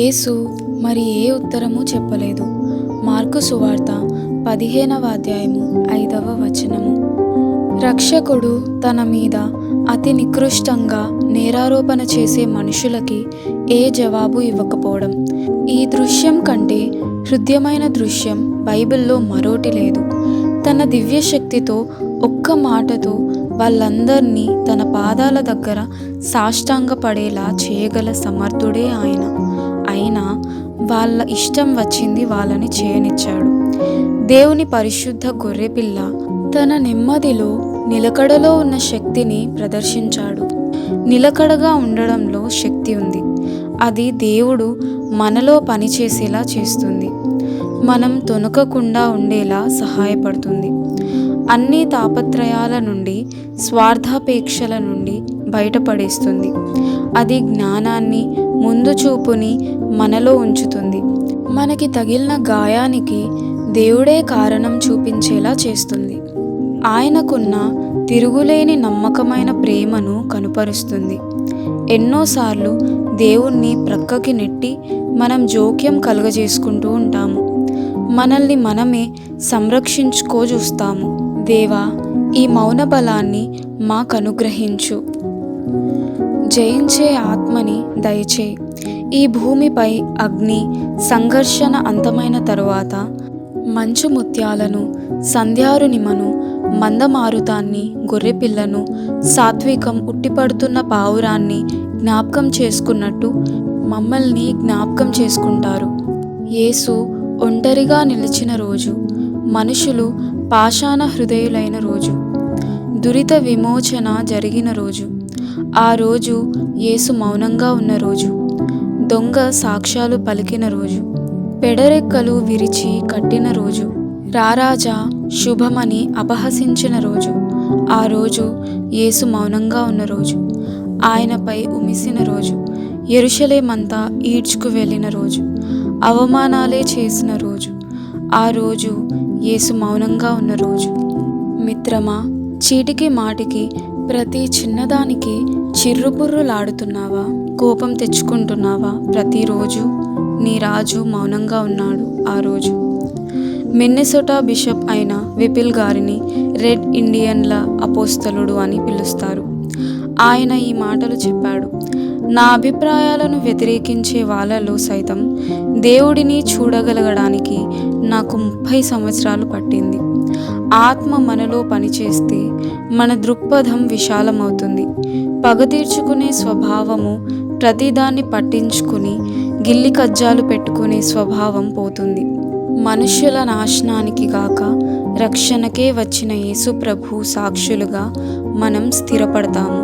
యేసు మరి ఏ ఉత్తరము చెప్పలేదు. మార్కు సువార్త 15వ అధ్యాయము 5వ వచనము. రక్షకుడు తన మీద అతి నికృష్టంగా నేరారోపణ చేసే మనుషులకి ఏ జవాబు ఇవ్వకపోవడం. ఈ దృశ్యం కంటే హృద్యమైన దృశ్యం బైబిల్లో మరోటి లేదు. తన దివ్యశక్తితో ఒక్క మాటతో వాళ్ళందరినీ తన పాదాల దగ్గర సాష్టాంగపడేలా చేయగల సమర్థుడే ఆయన. అయినా వాళ్ళ ఇష్టం వచ్చింది వాళ్ళని చేయనిచ్చాడు. దేవుని పరిశుద్ధ గొర్రెపిల్ల తన నెమ్మదిలో నిలకడలో ఉన్న శక్తిని ప్రదర్శించాడు. నిలకడగా ఉండడంలో శక్తి ఉంది. అది దేవుడు మనలో పనిచేసేలా చేస్తుంది. మనం తొణకకుండా ఉండేలా సహాయపడుతుంది. అన్ని తాపత్రయాల నుండి, స్వార్థాపేక్షల నుండి బయటపడేస్తుంది. అది జ్ఞానాన్ని, ముందు చూపుని మనలో ఉంచుతుంది. మనకి తగిలిన గాయానికి దేవుడే కారణం చూపించేలా చేస్తుంది. ఆయనకున్న తిరుగులేని నమ్మకమైన ప్రేమను కనుపరుస్తుంది. ఎన్నోసార్లు దేవుణ్ణి ప్రక్కకి నెట్టి మనం జోక్యం కలుగజేసుకుంటూ ఉంటాము. మనల్ని మనమే సంరక్షించుకో చూస్తాము. దేవా, ఈ మౌన బలాన్ని మాకు అనుగ్రహించు. జయించే ఆత్మని దయచేయి. ఈ భూమిపై అగ్ని సంఘర్షణ అంతమైన తరువాత మంచు ముత్యాలను, సంధ్యారునిమను, మందమారుతాన్ని, గొర్రెపిల్లను, సాత్వికం ఉట్టిపడుతున్న పావురాన్ని జ్ఞాపకం చేసుకున్నట్టు మమ్మల్ని జ్ఞాపకం చేసుకుంటారు. యేసు ఒంటరిగా నిలిచిన రోజు, మనుషులు పాషాణ హృదయులైన రోజు, దురిత విమోచన జరిగిన రోజు, ఆ రోజు యేసు మౌనంగా ఉన్న రోజు, దొంగ సాక్ష్యాలు పలికిన రోజు, పెడరెక్కలు విరిచి కట్టిన రోజు, రారాజా శుభమని అపహసించిన రోజు, ఆ రోజు యేసు మౌనంగా ఉన్న రోజు, ఆయనపై ఉమిసిన రోజు, యెరూషలేమంతా ఈడ్చుకు వెళ్ళిన రోజు, అవమానాలే చేసిన రోజు, ఆ రోజు యేసు మౌనంగా ఉన్న రోజు. మిత్రమా, చీటికి మాటికి ప్రతి చిన్నదానికి చిర్రుబుర్రులాడుతున్నావా? కోపం తెచ్చుకుంటున్నావా? ప్రతిరోజు నీ రాజు మౌనంగా ఉన్నాడు. ఆ రోజు మిన్నెసోటా బిషప్ అయిన విపిల్ గారిని రెడ్ ఇండియన్ల అపోస్తలుడు అని పిలుస్తారు. ఆయన ఈ మాటలు చెప్పాడు: నా అభిప్రాయాలను వ్యతిరేకించే వాళ్ళలో సైతం దేవుడిని చూడగలగడానికి నాకు 30 సంవత్సరాలు పట్టింది. ఆత్మ మనలో పనిచేస్తే మన దృక్పథం విశాలమవుతుంది. పగ తీర్చుకునే స్వభావము, ప్రతిదాన్ని పట్టించుకుని గిల్లి కజ్జాలు పెట్టుకునే స్వభావం పోతుంది. మనుష్యుల నాశనానికి గాక రక్షణకే వచ్చిన యేసు ప్రభు సాక్షులుగా మనం స్థిరపడతాము.